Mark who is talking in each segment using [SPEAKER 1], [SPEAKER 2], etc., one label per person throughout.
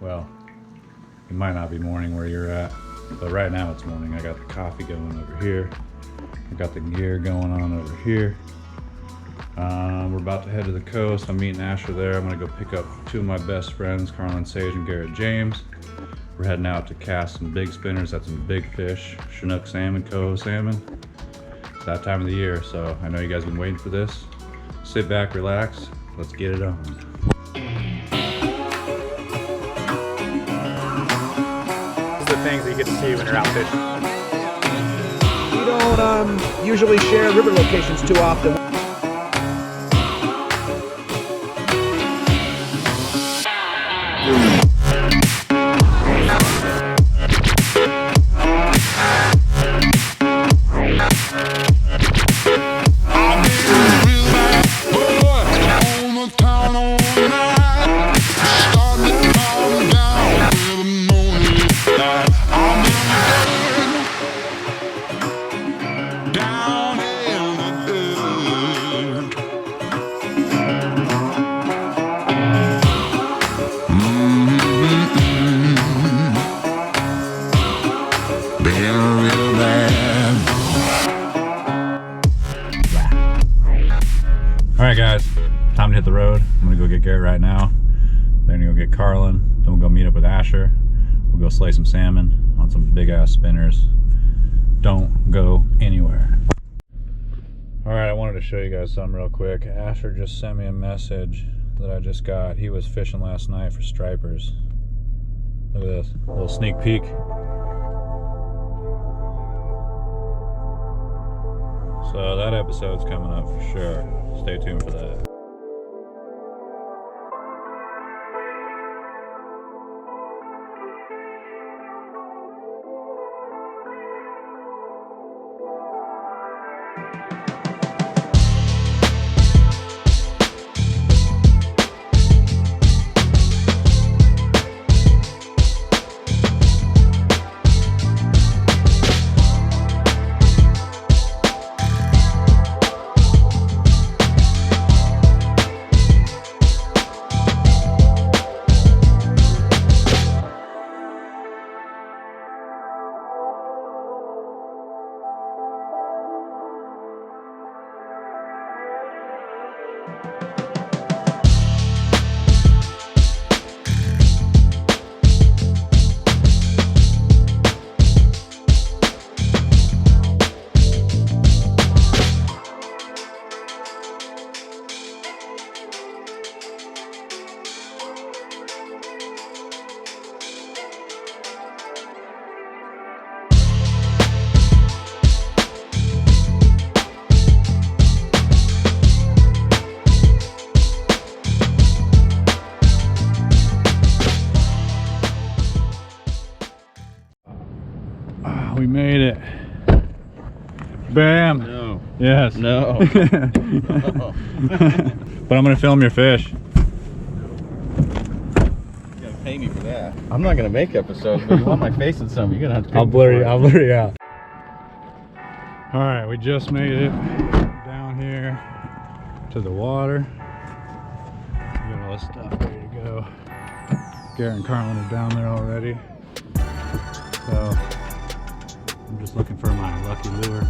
[SPEAKER 1] Well, it might not be morning where you're at, but right now it's morning. I got the coffee going over here. I got the gear going on over here. We're about to head to the coast. I'm meeting Asher there. I'm gonna go pick up two of my best friends, Carlin Sage and Garrett James. We're heading out to cast some big spinners at some big fish, Chinook salmon, Coho salmon. It's that time of the year, so I know you guys have been waiting for this. Sit back, relax, let's get it on.
[SPEAKER 2] These are the things that you get to see when you're out fishing.
[SPEAKER 3] We don't usually share river locations too often.
[SPEAKER 1] Alright guys, time to hit the road. I'm gonna go get Garrett right now. Then we'll go get Carlin. Then we'll go meet up with Asher. We'll go slay some salmon on some big ass spinners. Don't go anywhere. Alright, I wanted to show you guys something real quick. Asher just sent me a message that I just got. He was fishing last night for stripers. Look at this, a little sneak peek. So that episode's coming up for sure. Stay tuned for that. We made it. Bam.
[SPEAKER 4] No.
[SPEAKER 1] Yes.
[SPEAKER 4] No.
[SPEAKER 1] No. But I'm gonna film your fish.
[SPEAKER 4] You gotta pay me for that. I'm not gonna make episodes, but you want my face in some, you're gonna have to pay
[SPEAKER 1] I'll
[SPEAKER 4] me
[SPEAKER 1] blur
[SPEAKER 4] for
[SPEAKER 1] you.
[SPEAKER 4] it.
[SPEAKER 1] I'll blur you out. All right, we just made it down here to the water. We got all this stuff ready to go. Garrett and Carlin are down there already. So I'm just looking for my lucky lure.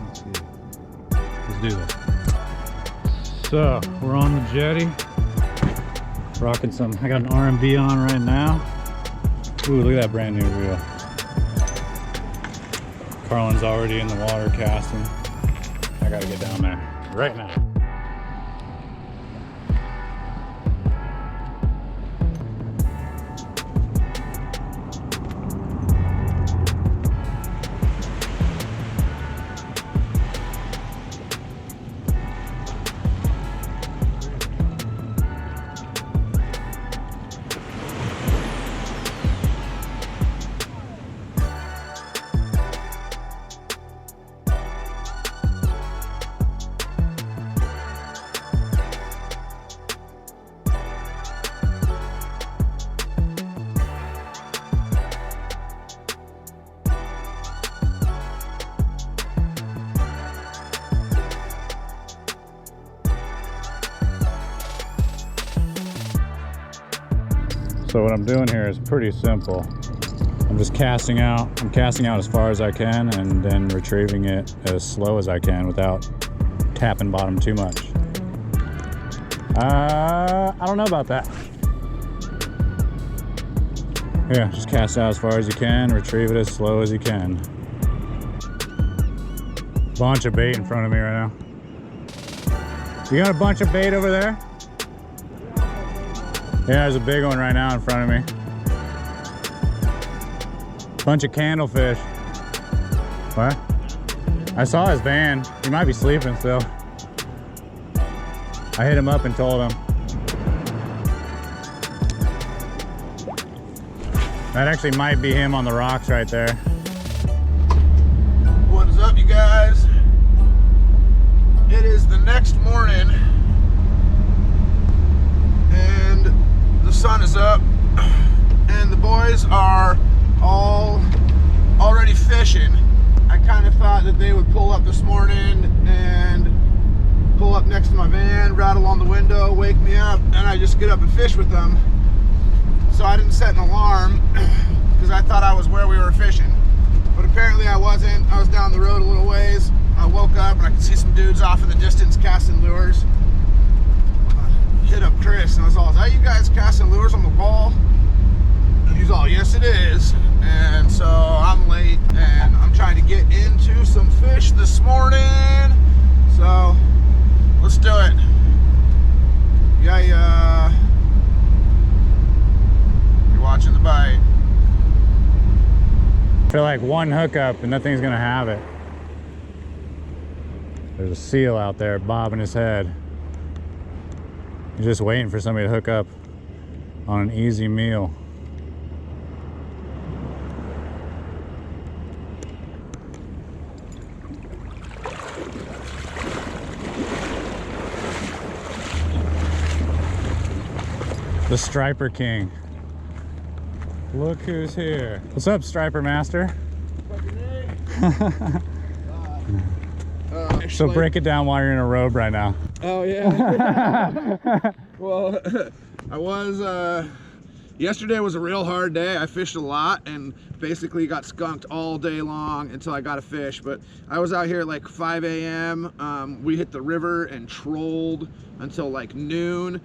[SPEAKER 1] Let's see. Let's do this. So we're on the jetty. Rocking some, I got an R&B on right now. Ooh, look at that brand new reel. Carlin's already in the water casting. I gotta get down there right now. So what I'm doing here is pretty simple. I'm just casting out. I'm casting out as far as I can and then retrieving it as slow as I can without tapping bottom too much. I don't know about that. Yeah, just cast out as far as you can, retrieve it as slow as you can. Bunch of bait in front of me right now. You got a bunch of bait over there? Yeah, there's a big one right now in front of me. Bunch of candlefish. What? I saw his van. He might be sleeping still. I hit him up and told him. That actually might be him on the rocks right there.
[SPEAKER 3] What is up, you guys? It is the next morning and the sun is up and the boys are all already fishing. I kind of thought that they would pull up this morning and pull up next to my van, rattle on the window, wake me up, and I just get up and fish with them. So I didn't set an alarm because I thought I was where we were fishing, but apparently I wasn't. I was down the road a little ways. I woke up and I could see some dudes off in the distance casting lures. Hit up Chris and I was all, "Is that you guys casting lures on the wall?" And he's all, "Yes it is." And so I'm late and I'm trying to get into some fish this morning. So let's do it. Yeah. You're watching The Bite.
[SPEAKER 1] I feel like one hookup and that thing's gonna have it. There's a seal out there bobbing his head. He's just waiting for somebody to hook up on an easy meal. The Striper King. Look who's here. What's up, Striper Master? So break it down while you're in a robe right now.
[SPEAKER 3] Oh yeah. Well, I was yesterday was a real hard day. I fished a lot and basically got skunked all day long until I got a fish. But I was out here at like 5 a.m. We hit the river and trolled until like noon.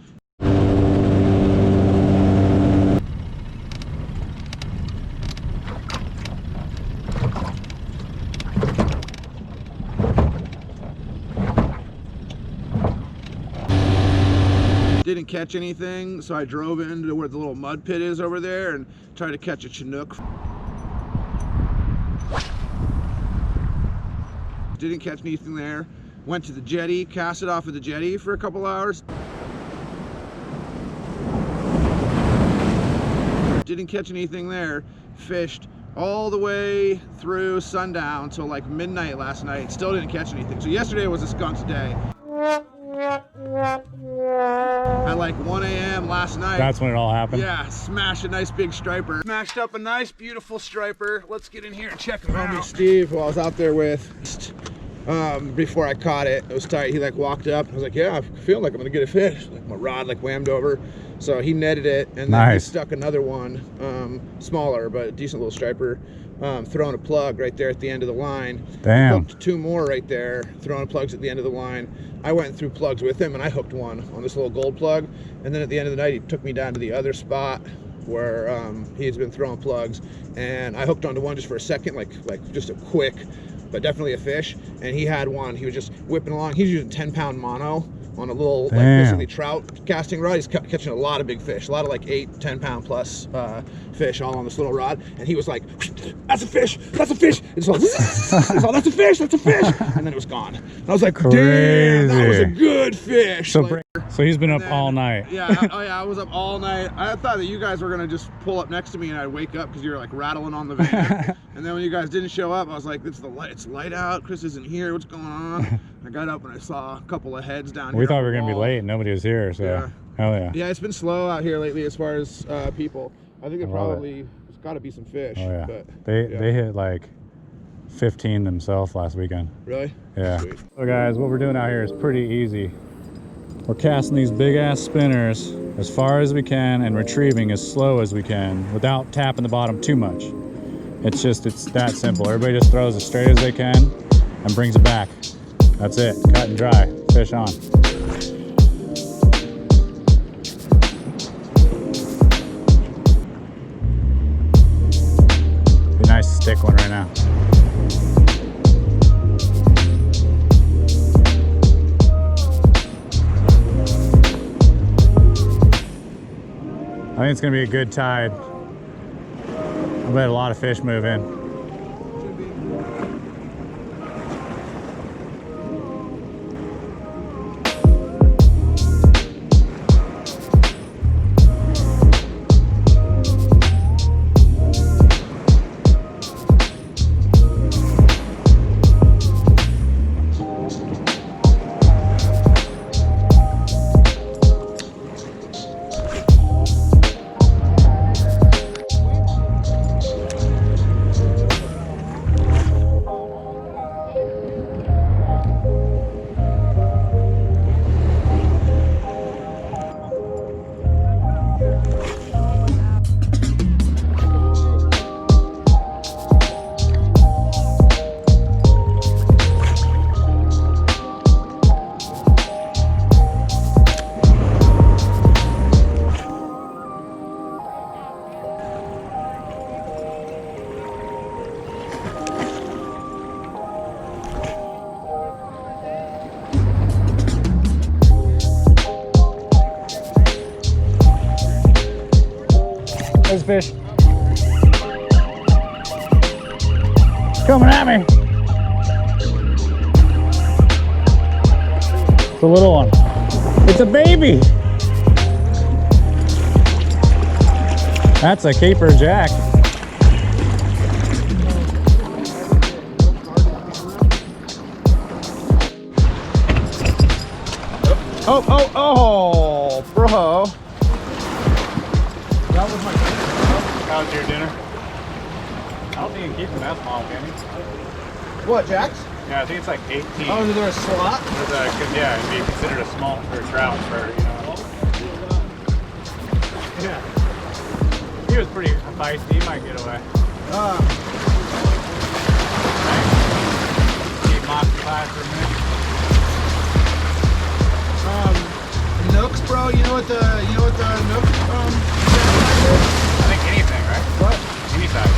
[SPEAKER 3] Didn't catch anything, so I drove into where the little mud pit is over there and tried to catch a Chinook. Didn't catch anything there. Went to the jetty, cast it off of the jetty for a couple hours. Didn't catch anything there. Fished all the way through sundown till like midnight last night. Still didn't catch anything. So yesterday was a skunk's day. At like 1 a.m. last night.
[SPEAKER 1] That's when it all happened?
[SPEAKER 3] Yeah, smashed a nice big striper. Smashed up a nice beautiful striper. Let's get in here and check him out. Homie Steve, who I was out there with before I caught it, it was tight. He like walked up. I was like, yeah, I feel like I'm gonna get a fish. Like my rod like whammed over. So he netted it and then he stuck another one, smaller but a decent little striper, throwing a plug right there at the end of the line.
[SPEAKER 1] Damn.
[SPEAKER 3] Hooked two more right there, throwing plugs at the end of the line. I went through plugs with him and I hooked one on this little gold plug. And then at the end of the night, he took me down to the other spot where he's been throwing plugs. And I hooked onto one just for a second, like just a quick, but definitely a fish. And he had one, he was just whipping along. He's using 10-pound mono on a little, like basically trout casting rod. He's catching a lot of big fish, a lot of like 8-10 pound plus fish all on this little rod. And he was like, that's a fish, that's a fish. It's all, that's a fish, that's a fish. And then it was gone. And I was like, damn, that was a good fish.
[SPEAKER 1] So,
[SPEAKER 3] like,
[SPEAKER 1] so he's been up all night.
[SPEAKER 3] Yeah, oh yeah, I was up all night. I thought that you guys were gonna just pull up next to me and I'd wake up because you were like rattling on the van. And then when you guys didn't show up, I was like, it's light out. Chris isn't here. What's going on? I got up and I saw a couple of heads down here.
[SPEAKER 1] We thought we were gonna be late and nobody was here, so
[SPEAKER 3] yeah.
[SPEAKER 1] Hell yeah.
[SPEAKER 3] Yeah, it's been slow out here lately as far as people. I think there's got to be some fish.
[SPEAKER 1] Oh yeah.
[SPEAKER 3] But,
[SPEAKER 1] they hit like 15 themselves last weekend.
[SPEAKER 3] Really?
[SPEAKER 1] Yeah.
[SPEAKER 3] Sweet.
[SPEAKER 1] So guys, what we're doing out here is pretty easy. We're casting these big ass spinners as far as we can and retrieving as slow as we can without tapping the bottom too much. It's that simple. Everybody just throws as straight as they can and brings it back. That's it, cut and dry, fish on. Be nice to stick one right now. I think it's gonna be a good tide. I bet a lot of fish move in. There's fish. Coming at me. It's a little one. It's a baby. That's a caper jack.
[SPEAKER 3] Oh, bro.
[SPEAKER 2] That was my dinner. That was your dinner? I don't think you can keep them that small, can you?
[SPEAKER 3] What, jacks?
[SPEAKER 2] Yeah, I think it's like 18.
[SPEAKER 3] Oh, is there a slot?
[SPEAKER 2] Yeah, it'd be considered a small for a trout for, you know. Yeah. He was pretty feisty. He might get away. Keep him occupied for a minute.
[SPEAKER 3] Nooks, bro. You know what the Nook is?
[SPEAKER 2] I think anything, right?
[SPEAKER 3] What?
[SPEAKER 2] Any size.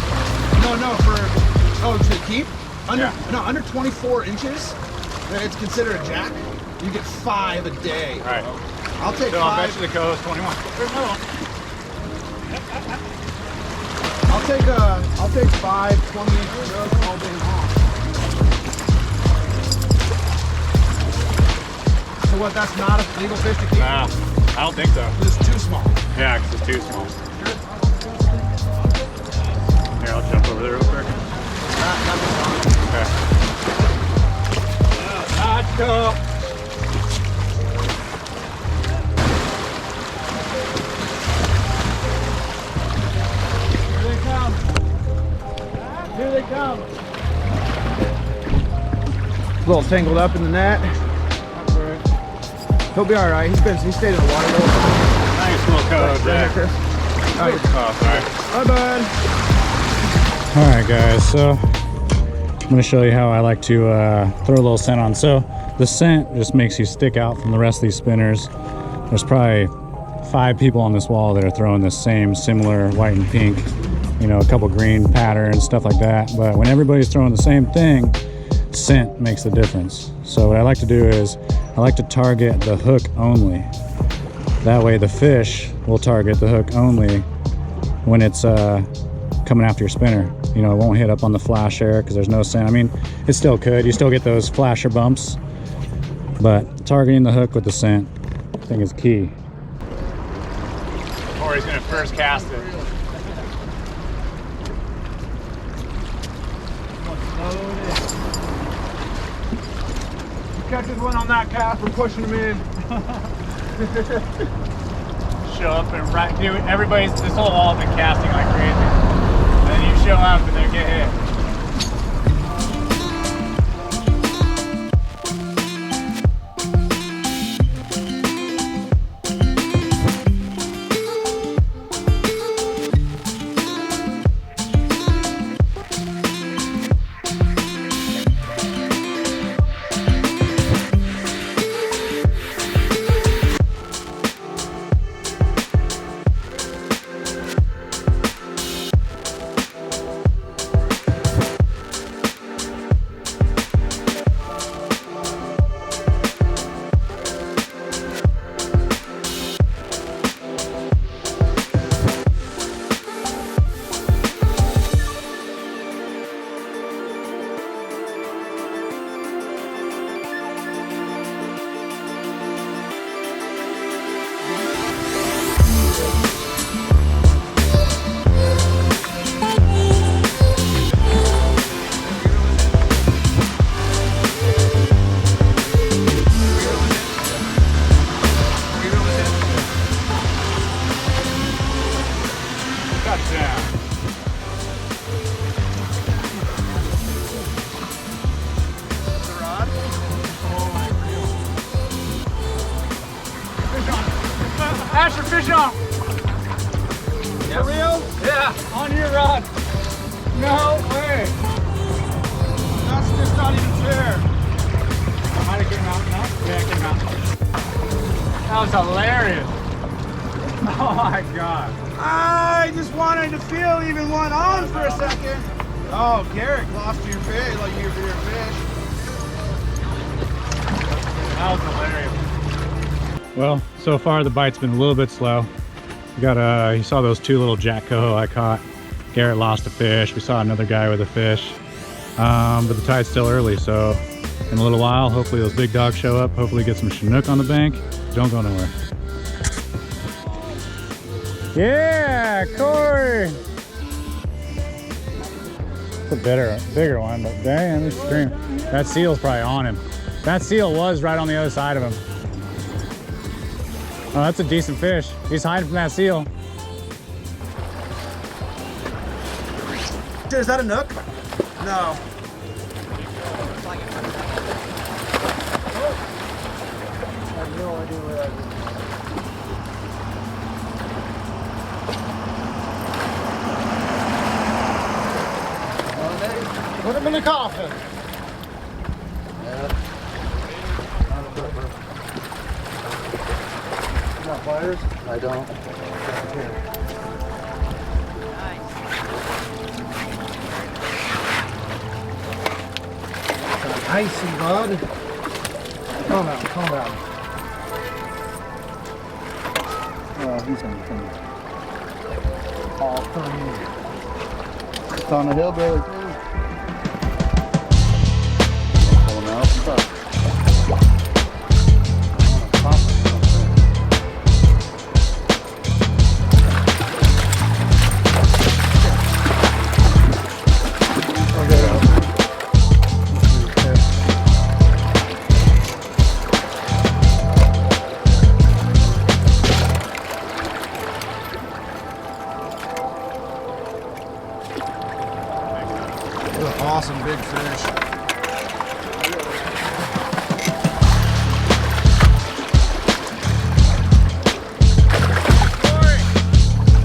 [SPEAKER 3] No, to keep?
[SPEAKER 2] Yeah.
[SPEAKER 3] Under 24 inches, it's considered a jack. You get 5 a day.
[SPEAKER 2] Right.
[SPEAKER 3] I'll take
[SPEAKER 2] So
[SPEAKER 3] 5.
[SPEAKER 2] I'll bet you the Coho's 21. There's no one.
[SPEAKER 3] I'll take 5 20-inch Nooks all day long. So what? That's not a legal fish to keep?
[SPEAKER 2] Nah, I don't think so.
[SPEAKER 3] It's too small.
[SPEAKER 2] Yeah, because it's too small. Here, I'll jump over there real quick. Okay. Let's go. Here they come. Here they come.
[SPEAKER 3] A little tangled up in the net. He'll be all right. He stayed in the water.
[SPEAKER 2] Nice little Coho jack.
[SPEAKER 3] Oh,
[SPEAKER 2] sorry.
[SPEAKER 3] bye, bud.
[SPEAKER 1] All right, guys, so I'm gonna show you how I like to throw a little scent on. So the scent just makes you stick out from the rest of these spinners. There's probably 5 people on this wall that are throwing the same similar white and pink, you know, a couple green patterns, stuff like that. But when everybody's throwing the same thing, scent makes the difference. So what I like to do is I like to target the hook only. That way the fish will target the hook only when it's coming after your spinner. You know, it won't hit up on the flasher because there's no scent. I mean, it still could. You still get those flasher bumps, but targeting the hook with the scent, I think, is key.
[SPEAKER 2] Or he's gonna first cast it.
[SPEAKER 3] Catches one on that cast. We're pushing him in.
[SPEAKER 2] Show up and dude, this whole wall has been casting like crazy. And then you show up and they get hit. Asher, fish on.
[SPEAKER 3] For real?
[SPEAKER 2] Yeah, on your rod. No way.
[SPEAKER 3] That's just not even fair.
[SPEAKER 2] Might have came out. No? Yeah, it came out. That was hilarious. Oh my God.
[SPEAKER 3] I just wanted to feel even one on for a second. Oh, Garrett lost your fish, like your fish.
[SPEAKER 2] That was hilarious. Well, so far the bite's been a little bit slow. We got you saw those 2 little jack coho I caught. Garrett lost a fish. We saw another guy with a fish. But the tide's still early, so in a little while, hopefully those big dogs show up. Hopefully get some Chinook on the bank. Don't go nowhere. Yeah, Corey! It's a bigger one, but dang, he's screaming. That seal's probably on him. That seal was right on the other side of him. Oh, that's a decent fish. He's hiding from that seal.
[SPEAKER 3] Is that a nook? No. I have no idea where that is. Put him in the coffin. You got pliers? I don't. Icy, bud. Calm down, calm down. Oh, he's gonna come. All 3. It's on the hillbilly too. Pulling out. Awesome big fish.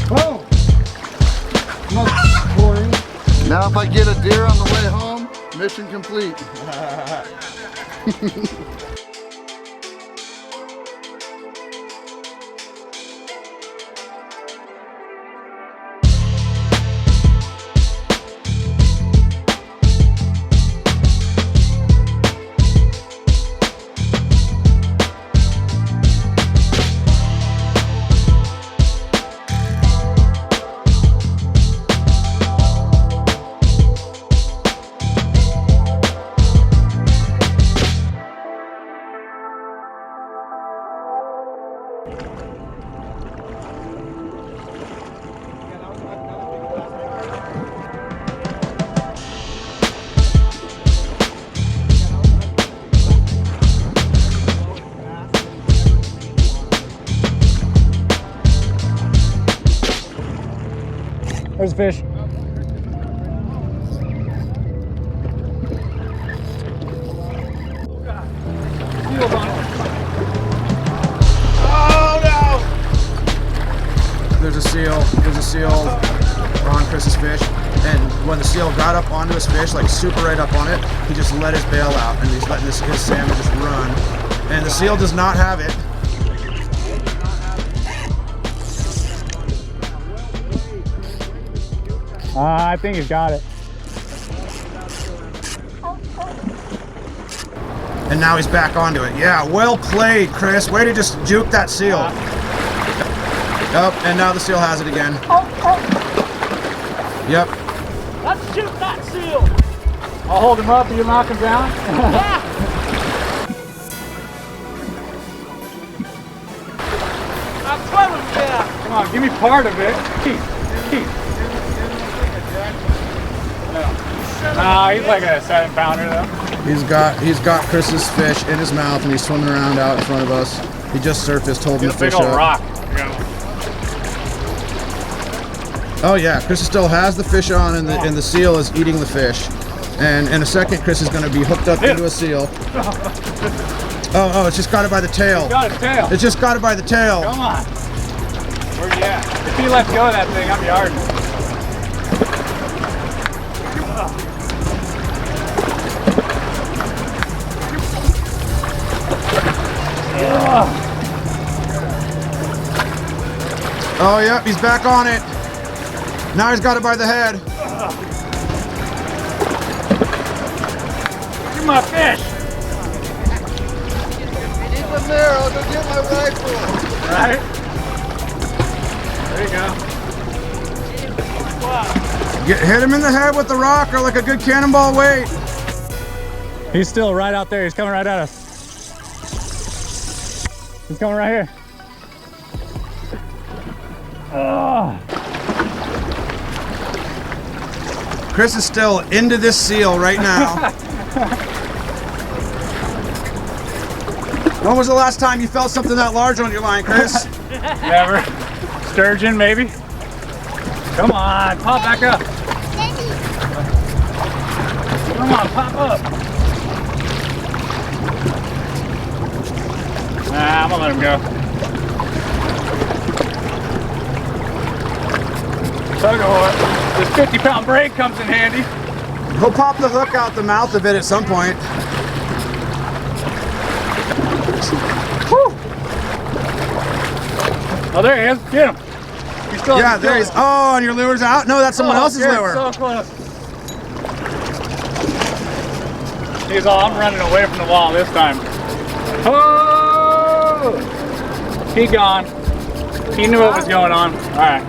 [SPEAKER 3] Whoa! Now if I get a deer on the way home, mission complete.
[SPEAKER 2] There's a fish.
[SPEAKER 3] Oh no! There's a seal. There's a seal on Chris's fish, and when the seal got up onto his fish, like super right up on it, he just let his bail out, and he's letting his salmon just run. And the seal does not have it.
[SPEAKER 2] I think he's got it.
[SPEAKER 3] And now he's back onto it. Yeah, well played, Chris. Way to just juke that seal. Yep, and now the seal has it again. Yep.
[SPEAKER 2] Let's shoot that seal. I'll hold him up and you knock him down. Yeah. I'm swimming, yeah. Come on, give me part of it. Keep. Nah, he's like a 7-pounder though.
[SPEAKER 3] He's got Chris's fish in his mouth and he's swimming around out in front of us. He just surfaced holding the fish
[SPEAKER 2] big old
[SPEAKER 3] up.
[SPEAKER 2] rock.
[SPEAKER 3] Oh yeah, Chris still has the fish on and the seal is eating the fish. And in a second Chris is going to be hooked up into a seal. Oh, it's just got it by the tail.
[SPEAKER 2] Got its tail.
[SPEAKER 3] It's just got it by the tail.
[SPEAKER 2] Come on. Where you at? If he lets go of that thing, I'm yarding.
[SPEAKER 3] Oh, yep, he's back on it. Now he's got it by the head.
[SPEAKER 2] You're my fish.
[SPEAKER 3] Keep him there, I'll go get my rifle.
[SPEAKER 2] Right? There you go. Wow.
[SPEAKER 3] Hit him in the head with the rock or like a good cannonball weight.
[SPEAKER 2] He's still right out there. He's coming right at us. He's coming right here. Oh.
[SPEAKER 3] Chris is still into this seal right now. When was the last time you felt something that large on your line, Chris?
[SPEAKER 2] Never. Sturgeon, maybe. Come on, pop back up. Come on, pop up. Nah, I'm gonna let him go. Tug of war. This 50-pound braid comes in handy.
[SPEAKER 3] He'll pop the hook out the mouth of it at some point.
[SPEAKER 2] Woo. Oh, there he is. Get him. He's still
[SPEAKER 3] Yeah, there he is. Oh, and your lure's out? No, that's someone else's lure.
[SPEAKER 2] So close. He's all, I'm running away from the wall this time. Oh! He gone. He knew what was going on. All right.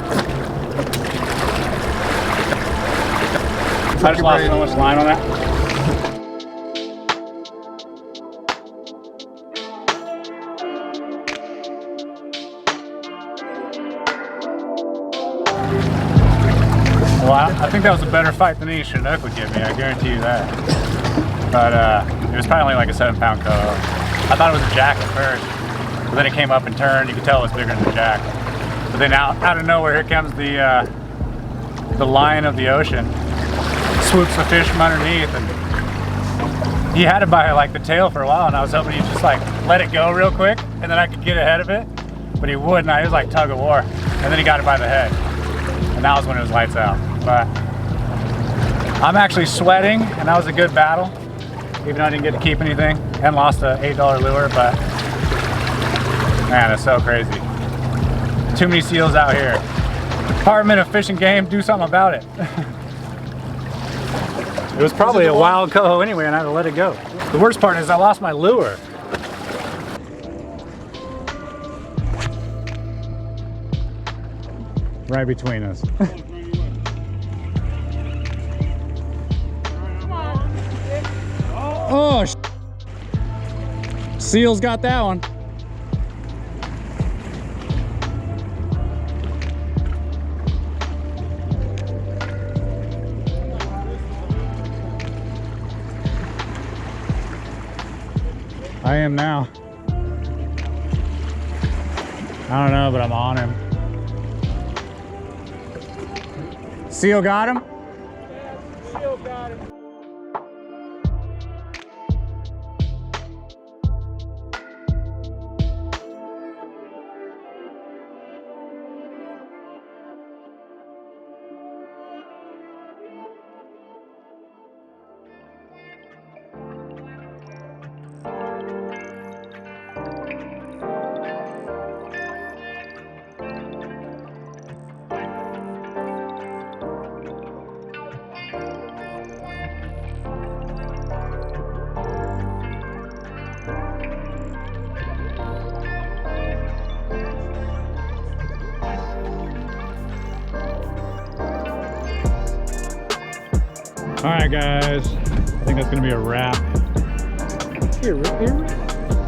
[SPEAKER 2] I just lost so much line on that. Well, I think that was a better fight than any Chinook would give me, I guarantee you that. But it was probably only like a 7-pound coho. I thought it was a jack at first, but then it came up and turned. You could tell it was bigger than the jack. But then out of nowhere, here comes the lion of the ocean. Swoops the fish from underneath, and he had it by like the tail for a while, and I was hoping he'd just like let it go real quick, and then I could get ahead of it. But he wouldn't. It was like tug of war, and then he got it by the head, and that was when it was lights out. But I'm actually sweating, and that was a good battle, even though I didn't get to keep anything and lost an $8 lure. But man, it's so crazy. Too many seals out here. Department of Fish and Game, do something about it. It was probably a wild coho anyway, and I had to let it go. The worst part is I lost my lure. Right between us. Oh, Seal's got that one. I am now. I don't know, but I'm on him. Seal got him? Yeah, Seal got him. All right, guys, I think that's gonna be a wrap.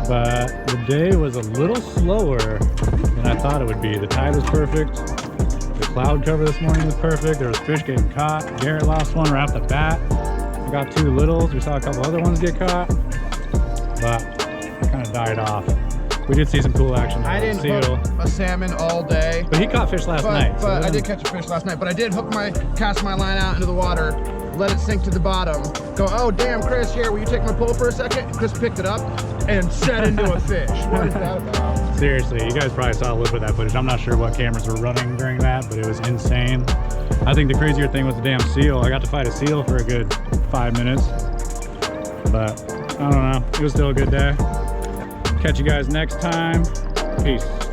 [SPEAKER 2] But the day was a little slower than I thought it would be. The tide was perfect. The cloud cover this morning was perfect. There was fish getting caught. Garrett lost one right off the bat. I got 2 littles. We saw a couple other ones get caught, but it kind of died off. We did see some cool action.
[SPEAKER 3] I didn't hook a salmon all day.
[SPEAKER 2] But he caught fish last night.
[SPEAKER 3] But I did catch a fish last night. But I did cast my line out into the water, let it sink to the bottom. Go, oh damn, Chris, here, will you take my pole for a second? Chris picked it up and set into a fish. What is that about?
[SPEAKER 2] Seriously, you guys probably saw a little bit of that footage. I'm not sure what cameras were running during that, but it was insane. I think the crazier thing was the damn seal. I got to fight a seal for a good 5 minutes, but I don't know. It was still a good day. Catch you guys next time. Peace.